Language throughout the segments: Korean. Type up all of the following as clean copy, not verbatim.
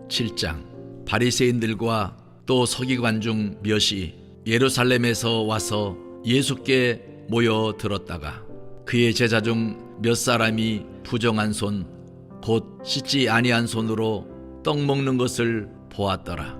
7장. 바리새인들과 또 서기관 중 몇이 예루살렘에서 와서 예수께 모여 들었다가 그의 제자 중 몇 사람이 부정한 손 곧 씻지 아니한 손으로 떡 먹는 것을 보았더라.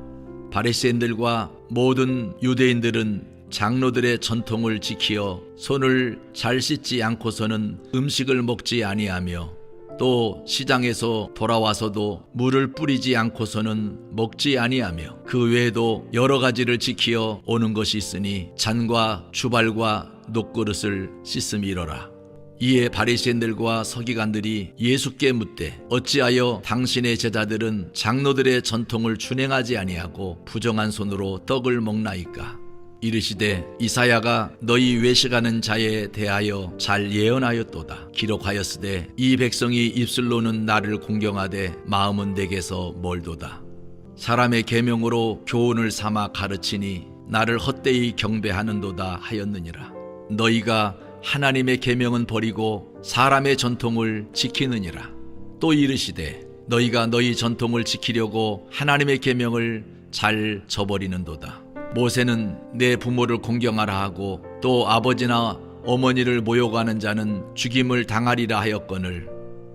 바리새인들과 모든 유대인들은 장로들의 전통을 지키어 손을 잘 씻지 않고서는 음식을 먹지 아니하며 또 시장에서 돌아와서도 물을 뿌리지 않고서는 먹지 아니하며 그 외에도 여러 가지를 지키어 오는 것이 있으니 잔과 주발과 녹그릇을 씻음이로라. 이에 바리새인들과 서기관들이 예수께 묻되 어찌하여 당신의 제자들은 장로들의 전통을 준행하지 아니하고 부정한 손으로 떡을 먹나이까? 이르시되 이사야가 너희 외식하는 자에 대하여 잘 예언하였도다. 기록하였으되 이 백성이 입술로는 나를 공경하되 마음은 내게서 멀도다. 사람의 계명으로 교훈을 삼아 가르치니 나를 헛되이 경배하는도다 하였느니라. 너희가 하나님의 계명은 버리고 사람의 전통을 지키느니라. 또 이르시되 너희가 너희 전통을 지키려고 하나님의 계명을 잘 저버리는도다. 모세는 내 부모를 공경하라 하고 또 아버지나 어머니를 모욕하는 자는 죽임을 당하리라 하였거늘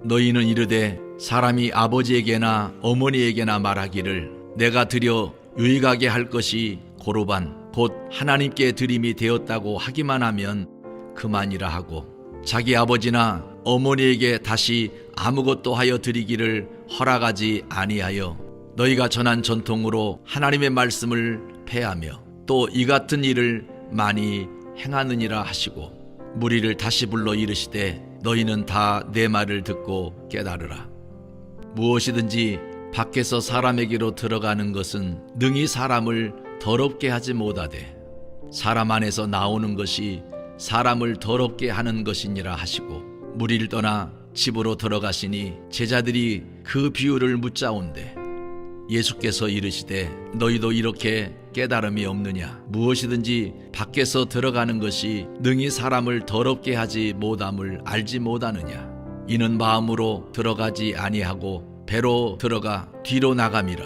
너희는 이르되 사람이 아버지에게나 어머니에게나 말하기를 내가 드려 유익하게 할 것이 고르반 곧 하나님께 드림이 되었다고 하기만 하면 그만이라 하고 자기 아버지나 어머니에게 다시 아무것도 하여 드리기를 허락하지 아니하여 너희가 전한 전통으로 하나님의 말씀을 폐하며 또 이 같은 일을 많이 행하느니라 하시고 무리를 다시 불러 이르시되 너희는 다 내 말을 듣고 깨달으라. 무엇이든지 밖에서 사람에게로 들어가는 것은 능히 사람을 더럽게 하지 못하되 사람 안에서 나오는 것이 사람을 더럽게 하는 것이니라 하시고 무리를 떠나 집으로 들어가시니 제자들이 그 비유를 묻자온대 예수께서 이르시되 너희도 이렇게 깨달음이 없느냐? 무엇이든지 밖에서 들어가는 것이 능히 사람을 더럽게 하지 못함을 알지 못하느냐? 이는 마음으로 들어가지 아니하고 배로 들어가 뒤로 나감이라.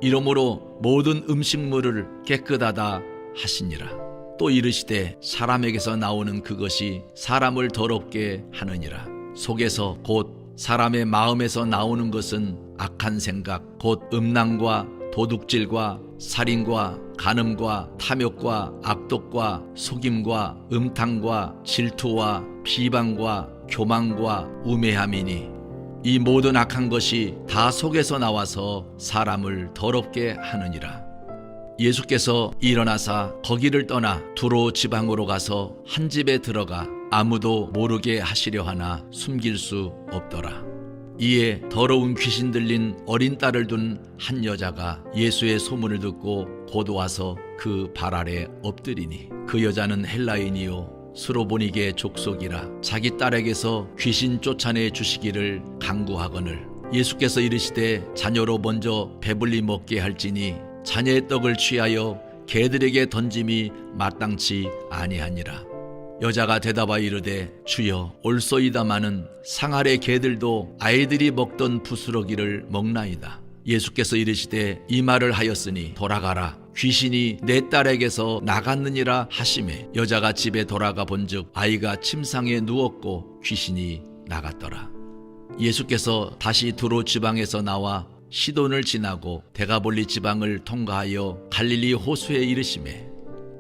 이러므로 모든 음식물을 깨끗하다 하시니라. 또 이르시되 사람에게서 나오는 그것이 사람을 더럽게 하느니라. 속에서 곧 사람의 마음에서 나오는 것은 악한 생각 곧 음란과 도둑질과 살인과 간음과 탐욕과 악독과 속임과 음탕과 질투와 비방과 교만과 우매함이니 이 모든 악한 것이 다 속에서 나와서 사람을 더럽게 하느니라. 예수께서 일어나사 거기를 떠나 두로 지방으로 가서 한 집에 들어가 아무도 모르게 하시려 하나 숨길 수 없더라. 이에 더러운 귀신 들린 어린 딸을 둔 한 여자가 예수의 소문을 듣고 곧 와서 그 발 아래 엎드리니 그 여자는 헬라인이요 스로보니게 족속이라. 자기 딸에게서 귀신 쫓아내 주시기를 간구하거늘 예수께서 이르시되 자녀로 먼저 배불리 먹게 할지니 자녀의 떡을 취하여 개들에게 던짐이 마땅치 아니하니라. 여자가 대답하여 이르되 주여 올소이다마는 상 아래 개들도 아이들이 먹던 부스러기를 먹나이다. 예수께서 이르시되 이 말을 하였으니 돌아가라 귀신이 내 딸에게서 나갔느니라 하시매 여자가 집에 돌아가 본즉 아이가 침상에 누웠고 귀신이 나갔더라. 예수께서 다시 두로 지방에서 나와 시돈을 지나고 데가볼리 지방을 통과하여 갈릴리 호수에 이르시매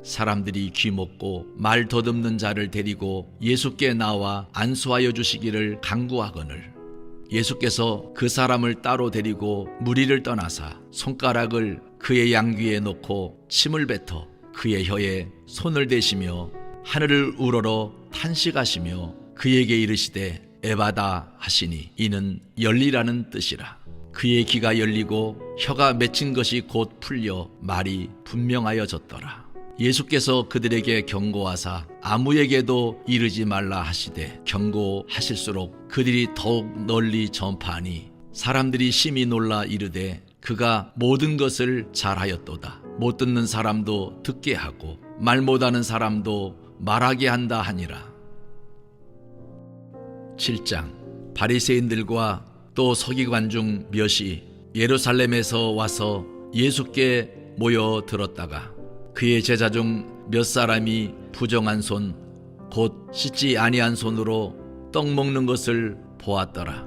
사람들이 귀먹고 말 더듬는 자를 데리고 예수께 나와 안수하여 주시기를 간구하거늘 예수께서 그 사람을 따로 데리고 무리를 떠나사 손가락을 그의 양귀에 놓고 침을 뱉어 그의 혀에 손을 대시며 하늘을 우러러 탄식하시며 그에게 이르시되 에바다 하시니 이는 열리라는 뜻이라. 그의 귀가 열리고 혀가 맺힌 것이 곧 풀려 말이 분명하여졌더라. 예수께서 그들에게 경고하사 아무에게도 이르지 말라 하시되 경고하실수록 그들이 더욱 널리 전파하니 사람들이 심히 놀라 이르되 그가 모든 것을 잘하였도다. 못 듣는 사람도 듣게 하고 말 못하는 사람도 말하게 한다 하니라. 7장. 바리새인들과 또 서기관 중 몇이 예루살렘에서 와서 예수께 모여 들었다가 그의 제자 중 몇 사람이 부정한 손 곧 씻지 아니한 손으로 떡 먹는 것을 보았더라.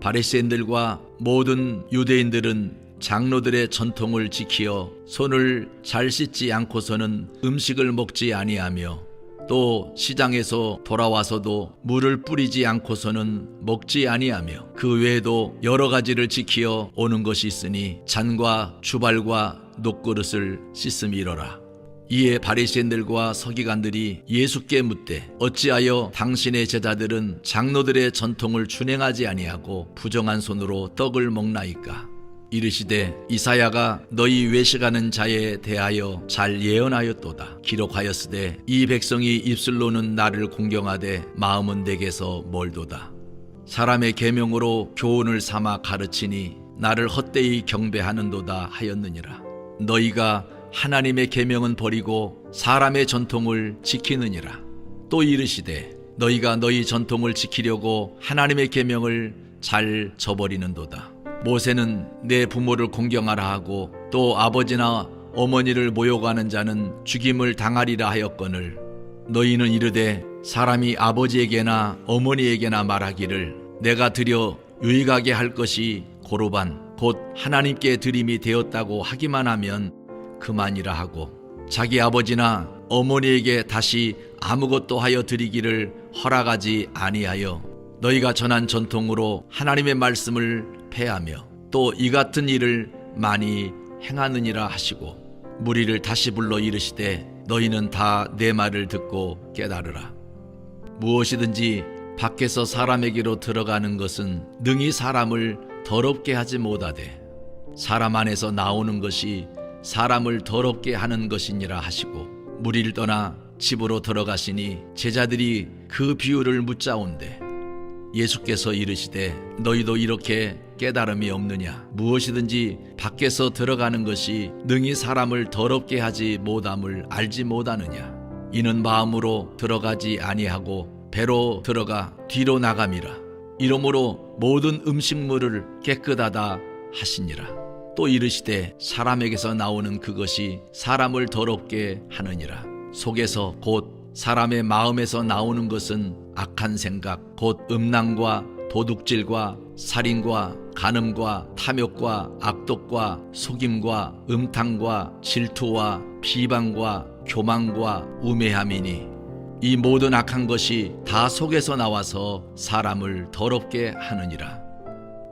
바리새인들과 모든 유대인들은 장로들의 전통을 지키어 손을 잘 씻지 않고서는 음식을 먹지 아니하며 또 시장에서 돌아와서도 물을 뿌리지 않고서는 먹지 아니하며 그 외에도 여러 가지를 지키어 오는 것이 있으니 잔과 주발과 녹그릇을 씻음이러라. 이에 바리새인들과 서기관들이 예수께 묻되 어찌하여 당신의 제자들은 장로들의 전통을 준행하지 아니하고 부정한 손으로 떡을 먹나이까? 이르시되 이사야가 너희 외식하는 자에 대하여 잘 예언하였도다. 기록하였으되 이 백성이 입술로는 나를 공경하되 마음은 내게서 멀도다. 사람의 계명으로 교훈을 삼아 가르치니 나를 헛되이 경배하는도다 하였느니라. 너희가 하나님의 계명은 버리고 사람의 전통을 지키느니라. 또 이르시되 너희가 너희 전통을 지키려고 하나님의 계명을 잘 저버리는도다. 모세는 내 부모를 공경하라 하고 또 아버지나 어머니를 모욕하는 자는 죽임을 당하리라 하였거늘 너희는 이르되 사람이 아버지에게나 어머니에게나 말하기를 내가 드려 유익하게 할 것이 고르반 곧 하나님께 드림이 되었다고 하기만 하면 그만이라 하고 자기 아버지나 어머니에게 다시 아무것도 하여 드리기를 허락하지 아니하여 너희가 전한 전통으로 하나님의 말씀을 폐하며 또 이 같은 일을 많이 행하느니라 하시고 무리를 다시 불러 이르시되 너희는 다 내 말을 듣고 깨달으라. 무엇이든지 밖에서 사람에게로 들어가는 것은 능히 사람을 더럽게 하지 못하되 사람 안에서 나오는 것이 사람을 더럽게 하는 것이니라 하시고 무리를 떠나 집으로 들어가시니 제자들이 그 비유를 묻자온대 예수께서 이르시되 너희도 이렇게 깨달음이 없느냐? 무엇이든지 밖에서 들어가는 것이 능히 사람을 더럽게 하지 못함을 알지 못하느냐? 이는 마음으로 들어가지 아니하고 배로 들어가 뒤로 나감이라. 이러므로 모든 음식물을 깨끗하다 하시니라. 또 이르시되 사람에게서 나오는 그것이 사람을 더럽게 하느니라. 속에서 곧 사람의 마음에서 나오는 것은 악한 생각 곧 음란과 도둑질과 살인과 간음과 탐욕과 악독과 속임과 음탕과 질투와 비방과 교만과 우매함이니 이 모든 악한 것이 다 속에서 나와서 사람을 더럽게 하느니라.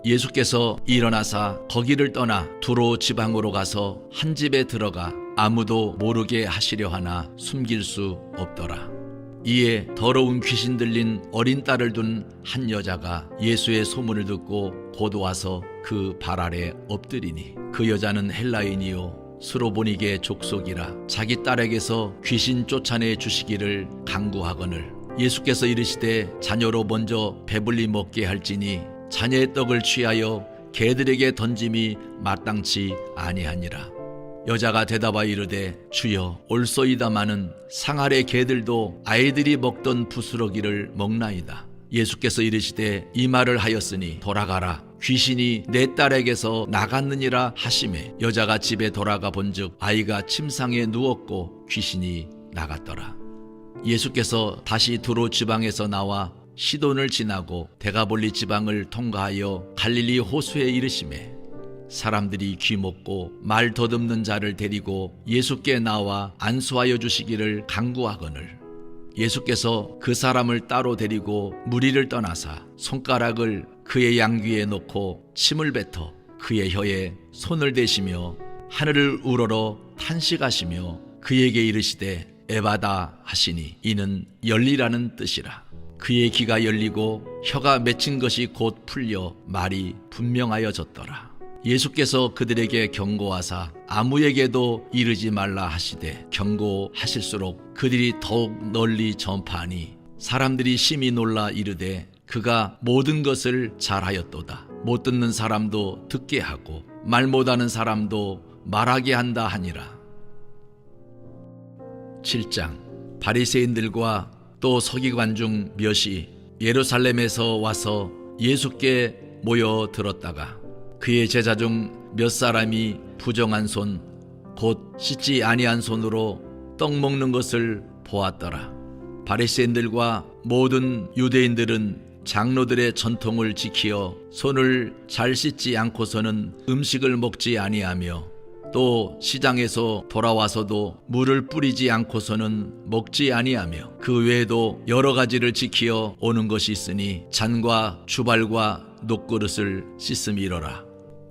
예수께서 일어나사 거기를 떠나 두로 지방으로 가서 한 집에 들어가 아무도 모르게 하시려 하나 숨길 수 없더라. 이에 더러운 귀신 들린 어린 딸을 둔 한 여자가 예수의 소문을 듣고 곧 와서 그 발 아래 엎드리니 그 여자는 헬라인이요 스로보니게 족속이라 자기 딸에게서 귀신 쫓아내 주시기를 간구하거늘 예수께서 이르시되 자녀로 먼저 배불리 먹게 할지니 자녀의 떡을 취하여 개들에게 던짐이 마땅치 아니하니라. 여자가 대답하여 이르되 주여 올소이다마는 상 아래 개들도 아이들이 먹던 부스러기를 먹나이다. 예수께서 이르시되 이 말을 하였으니 돌아가라 귀신이 내 딸에게서 나갔느니라 하시매 여자가 집에 돌아가 본즉 아이가 침상에 누웠고 귀신이 나갔더라. 예수께서 다시 두로 지방에서 나와 시돈을 지나고 데가볼리 지방을 통과하여 갈릴리 호수에 이르시매 사람들이 귀먹고 말 더듬는 자를 데리고 예수께 나와 안수하여 주시기를 간구하거늘 예수께서 그 사람을 따로 데리고 무리를 떠나사 손가락을 그의 양귀에 놓고 침을 뱉어 그의 혀에 손을 대시며 하늘을 우러러 탄식하시며 그에게 이르시되 에바다 하시니 이는 열리라는 뜻이라. 그의 귀가 열리고 혀가 맺힌 것이 곧 풀려 말이 분명하여졌더라. 예수께서 그들에게 경고하사 아무에게도 이르지 말라 하시되 경고하실수록 그들이 더욱 널리 전파하니 사람들이 심히 놀라 이르되 그가 모든 것을 잘하였도다. 못 듣는 사람도 듣게 하고 말 못하는 사람도 말하게 한다 하니라. 7장 바리새인들과 또 서기관 중 몇이 예루살렘에서 와서 예수께 모여 들었다가 그의 제자 중 몇 사람이 부정한 손 곧 씻지 아니한 손으로 떡 먹는 것을 보았더라. 바리새인들과 모든 유대인들은 장로들의 전통을 지키어 손을 잘 씻지 않고서는 음식을 먹지 아니하며 또 시장에서 돌아와서도 물을 뿌리지 않고서는 먹지 아니하며 그 외에도 여러 가지를 지키어 오는 것이 있으니 잔과 주발과 녹그릇을 씻음이로라.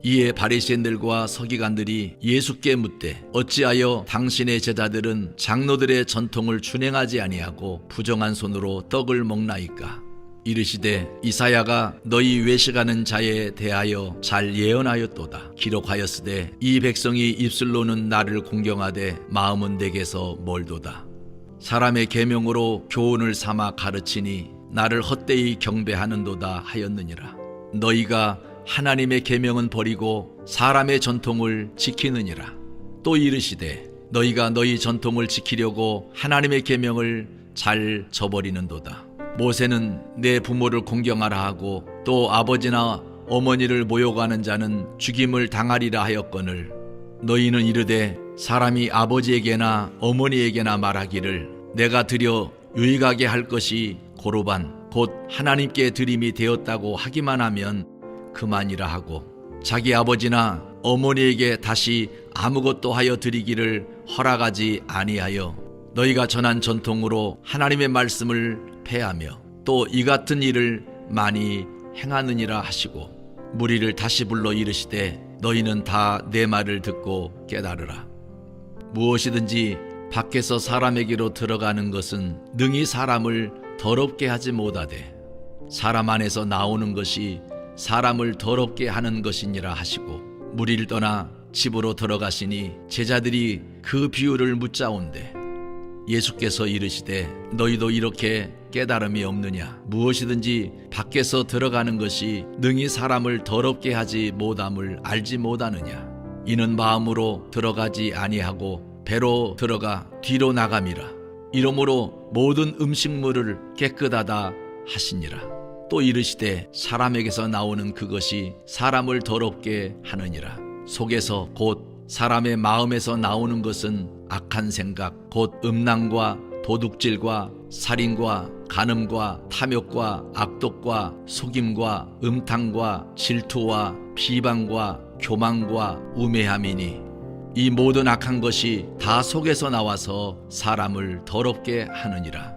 이에 바리새인들과 서기관들이 예수께 묻되 어찌하여 당신의 제자들은 장로들의 전통을 준행하지 아니하고 부정한 손으로 떡을 먹나이까? 이르시되 이사야가 너희 외식하는 자에 대하여 잘 예언하였도다. 기록하였으되 이 백성이 입술로는 나를 공경하되 마음은 내게서 멀도다. 사람의 계명으로 교훈을 삼아 가르치니 나를 헛되이 경배하는도다 하였느니라. 너희가 하나님의 계명은 버리고 사람의 전통을 지키느니라. 또 이르시되 너희가 너희 전통을 지키려고 하나님의 계명을 잘 저버리는도다. 모세는 내 부모를 공경하라 하고 또 아버지나 어머니를 모욕하는 자는 죽임을 당하리라 하였거늘 너희는 이르되 사람이 아버지에게나 어머니에게나 말하기를 내가 드려 유익하게 할 것이 고르반 곧 하나님께 드림이 되었다고 하기만 하면 그만이라 하고 자기 아버지나 어머니에게 다시 아무것도 하여 드리기를 허락하지 아니하여 너희가 전한 전통으로 하나님의 말씀을 폐하며 또 이 같은 일을 많이 행하느니라 하시고 무리를 다시 불러 이르시되 너희는 다 내 말을 듣고 깨달으라. 무엇이든지 밖에서 사람에게로 들어가는 것은 능히 사람을 더럽게 하지 못하되 사람 안에서 나오는 것이 사람을 더럽게 하는 것이니라 하시고 무리를 떠나 집으로 들어가시니 제자들이 그 비유를 묻자온대 예수께서 이르시되 너희도 이렇게 깨달음이 없느냐? 무엇이든지 밖에서 들어가는 것이 능히 사람을 더럽게 하지 못함을 알지 못하느냐? 이는 마음으로 들어가지 아니하고 배로 들어가 뒤로 나감이라. 이러므로 모든 음식물을 깨끗하다 하시니라. 또 이르시되 사람에게서 나오는 그것이 사람을 더럽게 하느니라. 속에서 곧 사람의 마음에서 나오는 것은 악한 생각 곧 음란과 도둑질과 살인과 간음과 탐욕과 악독과 속임과 음탕과 질투와 비방과 교만과 우매함이니 이 모든 악한 것이 다 속에서 나와서 사람을 더럽게 하느니라.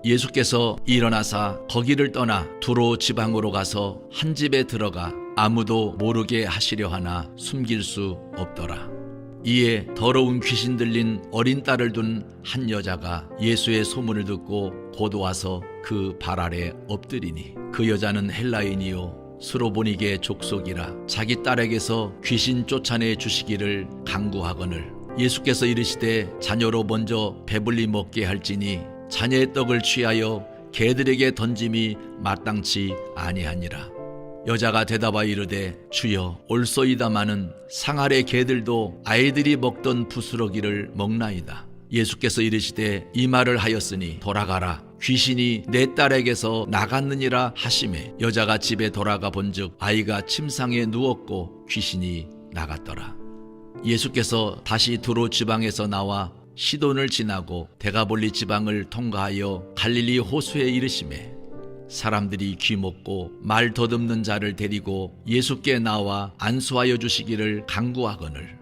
예수께서 일어나사 거기를 떠나 두로 지방으로 가서 한 집에 들어가 아무도 모르게 하시려 하나 숨길 수 없더라. 이에 더러운 귀신 들린 어린 딸을 둔 한 여자가 예수의 소문을 듣고 곧 와서 그 발 아래 엎드리니 그 여자는 헬라인이요 스로보니게 족속이라 자기 딸에게서 귀신 쫓아내 주시기를 간구하거늘 예수께서 이르시되 자녀로 먼저 배불리 먹게 할지니 자녀의 떡을 취하여 개들에게 던짐이 마땅치 아니하니라. 여자가 대답하여 이르되 주여 올소이다마는 상 아래 개들도 아이들이 먹던 부스러기를 먹나이다. 예수께서 이르시되 이 말을 하였으니 돌아가라 귀신이 내 딸에게서 나갔느니라 하시매 여자가 집에 돌아가 본즉 아이가 침상에 누웠고 귀신이 나갔더라. 예수께서 다시 두로 지방에서 나와 시돈을 지나고 데가볼리 지방을 통과하여 갈릴리 호수에 이르시매 사람들이 귀먹고 말 더듬는 자를 데리고 예수께 나와 안수하여 주시기를 간구하거늘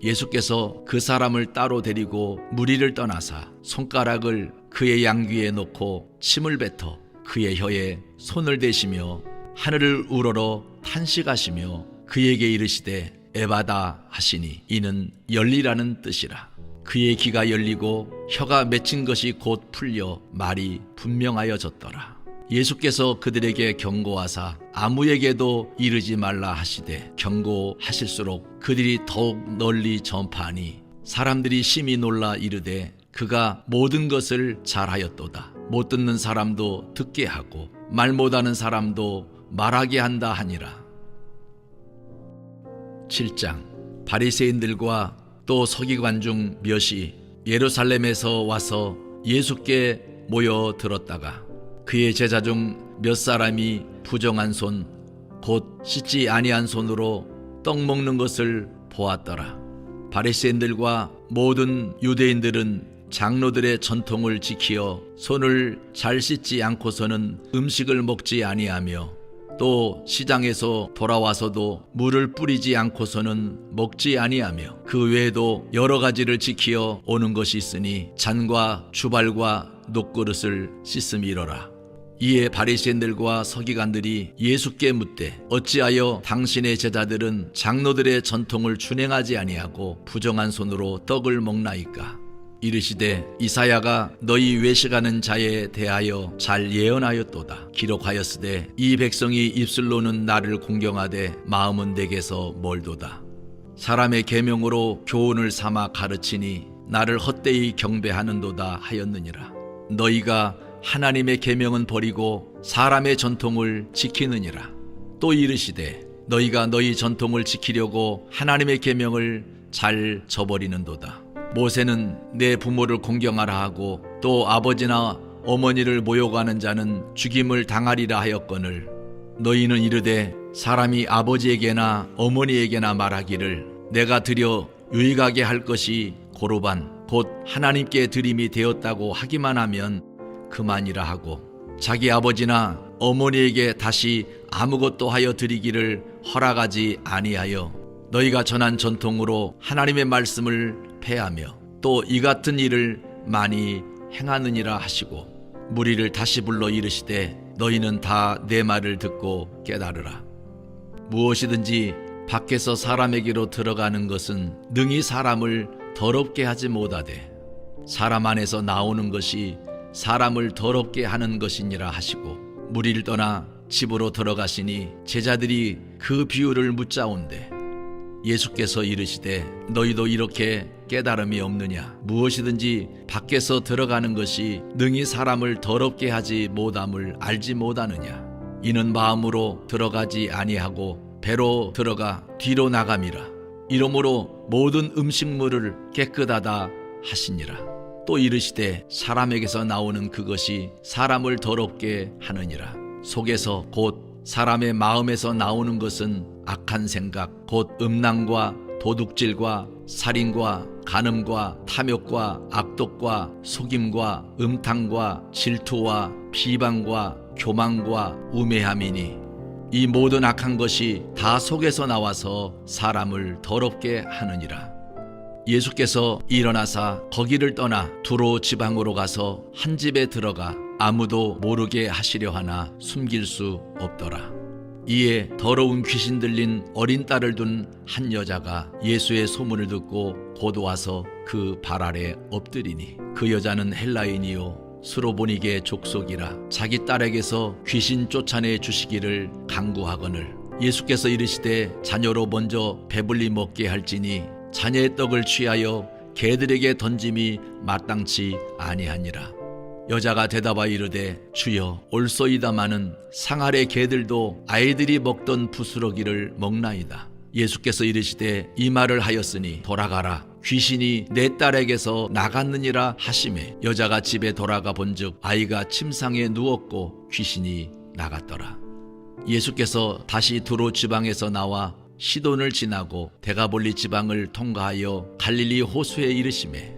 예수께서 그 사람을 따로 데리고 무리를 떠나사 손가락을 그의 양귀에 놓고 침을 뱉어 그의 혀에 손을 대시며 하늘을 우러러 탄식하시며 그에게 이르시되 에바다 하시니 이는 열리라는 뜻이라. 그의 귀가 열리고 혀가 맺힌 것이 곧 풀려 말이 분명하여졌더라. 예수께서 그들에게 경고하사 아무에게도 이르지 말라 하시되 경고하실수록 그들이 더욱 널리 전파하니 사람들이 심히 놀라 이르되 그가 모든 것을 잘하였도다. 못 듣는 사람도 듣게 하고 말 못하는 사람도 말하게 한다 하니라. 7장 바리새인들과 또 서기관 중 몇이 예루살렘에서 와서 예수께 모여 들었다가 그의 제자 중 몇 사람이 부정한 손 곧 씻지 아니한 손으로 떡 먹는 것을 보았더라. 바리새인들과 모든 유대인들은 장로들의 전통을 지키어 손을 잘 씻지 않고서는 음식을 먹지 아니하며 또 시장에서 돌아와서도 물을 뿌리지 않고서는 먹지 아니하며 그 외에도 여러 가지를 지키어 오는 것이 있으니 잔과 주발과 녹그릇을 씻음이로라. 이에 바리새인들과 서기관들이 예수께 묻되 어찌하여 당신의 제자들은 장로들의 전통을 준행하지 아니하고 부정한 손으로 떡을 먹나이까? 이르시되 이사야가 너희 외식하는 자에 대하여 잘 예언하였도다. 기록하였으되 이 백성이 입술로는 나를 공경하되 마음은 내게서 멀도다. 사람의 계명으로 교훈을 삼아 가르치니 나를 헛되이 경배하는도다 하였느니라. 너희가 하나님의 계명은 버리고 사람의 전통을 지키느니라. 또 이르시되 너희가 너희 전통을 지키려고 하나님의 계명을 잘 저버리는도다. 모세는 내 부모를 공경하라 하고 또 아버지나 어머니를 모욕하는 자는 죽임을 당하리라 하였거늘 너희는 이르되 사람이 아버지에게나 어머니에게나 말하기를 내가 드려 유익하게 할 것이 고르반 곧 하나님께 드림이 되었다고 하기만 하면 그만이라 하고 자기 아버지나 어머니에게 다시 아무것도 하여 드리기를 허락하지 아니하여 너희가 전한 전통으로 하나님의 말씀을 폐하며 또 이 같은 일을 많이 행하느니라 하시고 무리를 다시 불러 이르시되 너희는 다 내 말을 듣고 깨달으라. 무엇이든지 밖에서 사람에게로 들어가는 것은 능히 사람을 더럽게 하지 못하되 사람 안에서 나오는 것이 사람을 더럽게 하는 것이니라 하시고 무리를 떠나 집으로 들어가시니 제자들이 그 비유를 묻자온대 예수께서 이르시되 너희도 이렇게 깨달음이 없느냐? 무엇이든지 밖에서 들어가는 것이 능히 사람을 더럽게 하지 못함을 알지 못하느냐? 이는 마음으로 들어가지 아니하고 배로 들어가 뒤로 나감이라. 이러므로 모든 음식물을 깨끗하다 하시니라. 또 이르시되 사람에게서 나오는 그것이 사람을 더럽게 하느니라. 속에서 곧 사람의 마음에서 나오는 것은 악한 생각 곧 음란과 도둑질과 살인과 간음과 탐욕과 악독과 속임과 음탕과 질투와 비방과 교만과 우매함이니 이 모든 악한 것이 다 속에서 나와서 사람을 더럽게 하느니라. 예수께서 일어나사 거기를 떠나 두로 지방으로 가서 한 집에 들어가 아무도 모르게 하시려 하나 숨길 수 없더라. 이에 더러운 귀신 들린 어린 딸을 둔 한 여자가 예수의 소문을 듣고 곧 와서 그 발 아래 엎드리니 그 여자는 헬라인이요 스로보니게 족속이라 자기 딸에게서 귀신 쫓아내 주시기를 간구하거늘 예수께서 이르시되 자녀로 먼저 배불리 먹게 할지니 자녀의 떡을 취하여 개들에게 던짐이 마땅치 아니하니라. 여자가 대답하여 이르되 주여 올소이다마는 상 아래 개들도 아이들이 먹던 부스러기를 먹나이다. 예수께서 이르시되 이 말을 하였으니 돌아가라 귀신이 내 딸에게서 나갔느니라 하시매 여자가 집에 돌아가 본즉 아이가 침상에 누웠고 귀신이 나갔더라. 예수께서 다시 두로 지방에서 나와 시돈을 지나고 데가볼리 지방을 통과하여 갈릴리 호수에 이르시매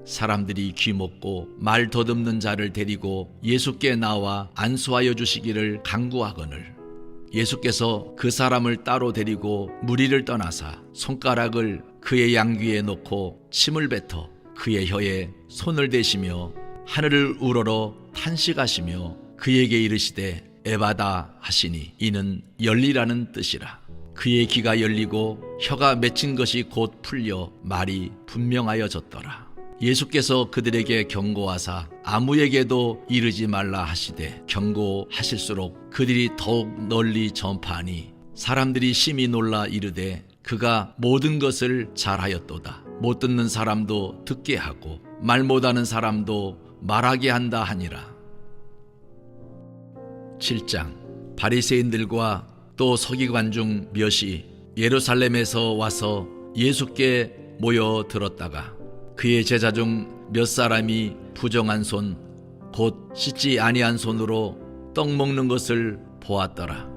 사람들이 귀먹고 말 더듬는 자를 데리고 예수께 나와 안수하여 주시기를 간구하거늘 예수께서 그 사람을 따로 데리고 무리를 떠나사 손가락을 그의 양귀에 놓고 침을 뱉어 그의 혀에 손을 대시며 하늘을 우러러 탄식하시며 그에게 이르시되 에바다 하시니 이는 열리라는 뜻이라. 그의 귀가 열리고 혀가 맺힌 것이 곧 풀려 말이 분명하여졌더라. 예수께서 그들에게 경고하사 아무에게도 이르지 말라 하시되 경고하실수록 그들이 더욱 널리 전파하니 사람들이 심히 놀라 이르되 그가 모든 것을 잘하였도다. 못 듣는 사람도 듣게 하고 말 못하는 사람도 말하게 한다 하니라. 7장 바리새인들과 또 서기관 중 몇이 예루살렘에서 와서 예수께 모여 들었다가 그의 제자 중 몇 사람이 부정한 손 곧 씻지 아니한 손으로 떡 먹는 것을 보았더라.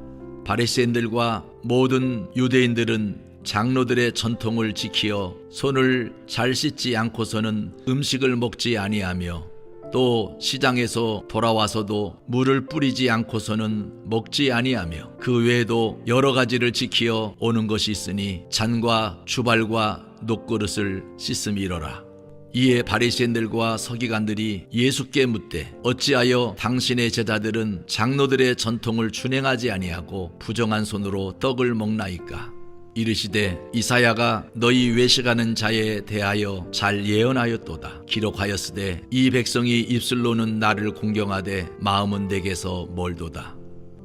바리새인들과 모든 유대인들은 장로들의 전통을 지키어 손을 잘 씻지 않고서는 음식을 먹지 아니하며 또 시장에서 돌아와서도 물을 뿌리지 않고서는 먹지 아니하며 그 외에도 여러 가지를 지키어 오는 것이 있으니 잔과 주발과 녹그릇을 씻음이러라. 이에 바리새인들과 서기관들이 예수께 묻되 어찌하여 당신의 제자들은 장로들의 전통을 준행하지 아니하고 부정한 손으로 떡을 먹나이까? 이르시되 이사야가 너희 외식하는 자에 대하여 잘 예언하였도다. 기록하였으되 이 백성이 입술로는 나를 공경하되 마음은 내게서 멀도다.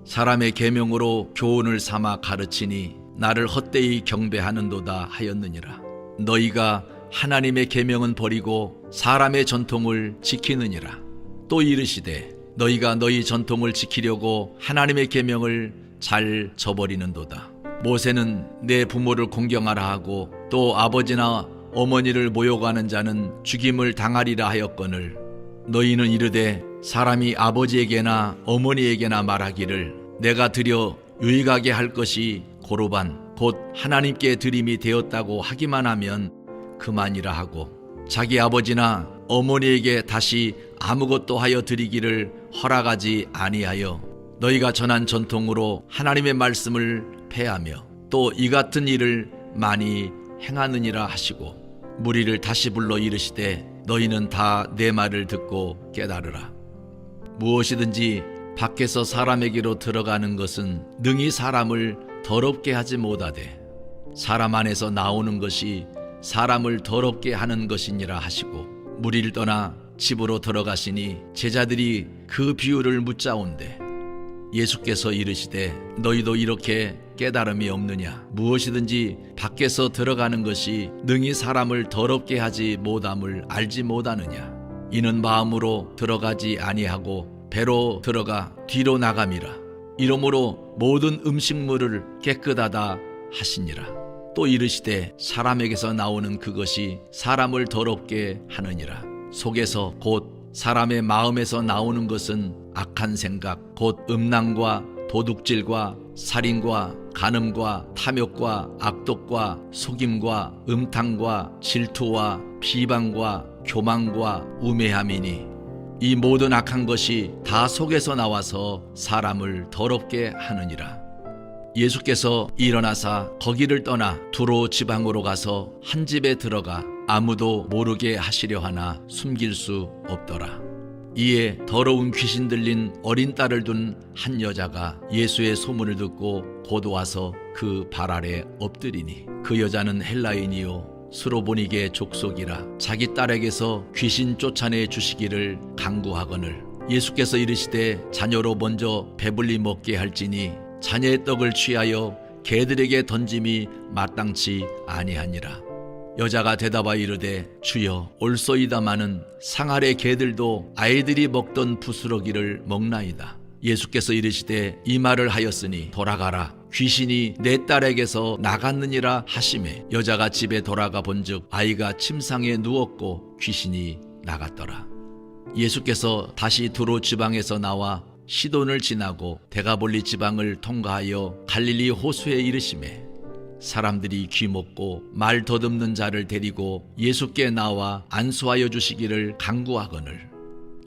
사람의 계명으로 교훈을 삼아 가르치니 나를 헛되이 경배하는도다 하였느니라. 너희가 하나님의 계명은 버리고 사람의 전통을 지키느니라. 또 이르시되 너희가 너희 전통을 지키려고 하나님의 계명을 잘 저버리는도다. 모세는 내 부모를 공경하라 하고 또 아버지나 어머니를 모욕하는 자는 죽임을 당하리라 하였거늘 너희는 이르되 사람이 아버지에게나 어머니에게나 말하기를 내가 드려 유익하게 할 것이 고르반 곧 하나님께 드림이 되었다고 하기만 하면 그만이라 하고 자기 아버지나 어머니에게 다시 아무것도 하여 드리기를 허락하지 아니하여 너희가 전한 전통으로 하나님의 말씀을 패하며 또 이 같은 일을 많이 행하느니라 하시고 무리를 다시 불러 이르시되 너희는 다 내 말을 듣고 깨달으라. 무엇이든지 밖에서 사람에게로 들어가는 것은 능히 사람을 더럽게 하지 못하되 사람 안에서 나오는 것이 사람을 더럽게 하는 것이니라 하시고 무리를 떠나 집으로 들어가시니 제자들이 그 비유를 묻자온대 예수께서 이르시되 너희도 이렇게 깨달음이 없느냐? 무엇이든지 밖에서 들어가는 것이 능히 사람을 더럽게 하지 못함을 알지 못하느냐? 이는 마음으로 들어가지 아니하고 배로 들어가 뒤로 나감이라. 이러므로 모든 음식물을 깨끗하다 하시니라. 또 이르시되 사람에게서 나오는 그것이 사람을 더럽게 하느니라. 속에서 곧 사람의 마음에서 나오는 것은 악한 생각 곧 음란과 도둑질과 살인과 간음과 탐욕과 악독과 속임과 음탕과 질투와 비방과 교만과 우매함이니 이 모든 악한 것이 다 속에서 나와서 사람을 더럽게 하느니라. 예수께서 일어나사 거기를 떠나 두로 지방으로 가서 한 집에 들어가 아무도 모르게 하시려 하나 숨길 수 없더라. 이에 더러운 귀신 들린 어린 딸을 둔 한 여자가 예수의 소문을 듣고 곧 와서 그 발 아래 엎드리니 그 여자는 헬라인이요 스로보니게 족속이라 자기 딸에게서 귀신 쫓아내 주시기를 간구하거늘 예수께서 이르시되 자녀로 먼저 배불리 먹게 할지니 자녀의 떡을 취하여 개들에게 던짐이 마땅치 아니하니라. 여자가 대답하여 이르되 주여 올소이다마는 상 아래 개들도 아이들이 먹던 부스러기를 먹나이다. 예수께서 이르시되 이 말을 하였으니 돌아가라 귀신이 내 딸에게서 나갔느니라 하시매 여자가 집에 돌아가 본즉 아이가 침상에 누웠고 귀신이 나갔더라. 예수께서 다시 두로 지방에서 나와 시돈을 지나고 데가볼리 지방을 통과하여 갈릴리 호수에 이르시매 사람들이 귀먹고 말 더듬는 자를 데리고 예수께 나와 안수하여 주시기를 간구하거늘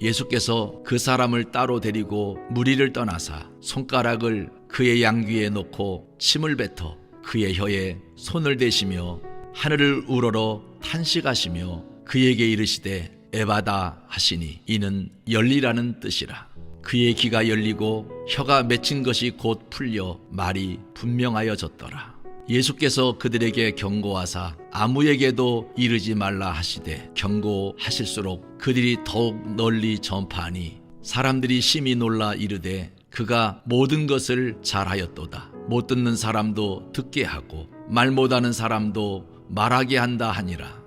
예수께서 그 사람을 따로 데리고 무리를 떠나사 손가락을 그의 양귀에 놓고 침을 뱉어 그의 혀에 손을 대시며 하늘을 우러러 탄식하시며 그에게 이르시되 에바다 하시니 이는 열리라는 뜻이라. 그의 귀가 열리고 혀가 맺힌 것이 곧 풀려 말이 분명하여졌더라. 예수께서 그들에게 경고하사 아무에게도 이르지 말라 하시되 경고하실수록 그들이 더욱 널리 전파하니 사람들이 심히 놀라 이르되 그가 모든 것을 잘하였도다. 못 듣는 사람도 듣게 하고 말 못하는 사람도 말하게 한다 하니라.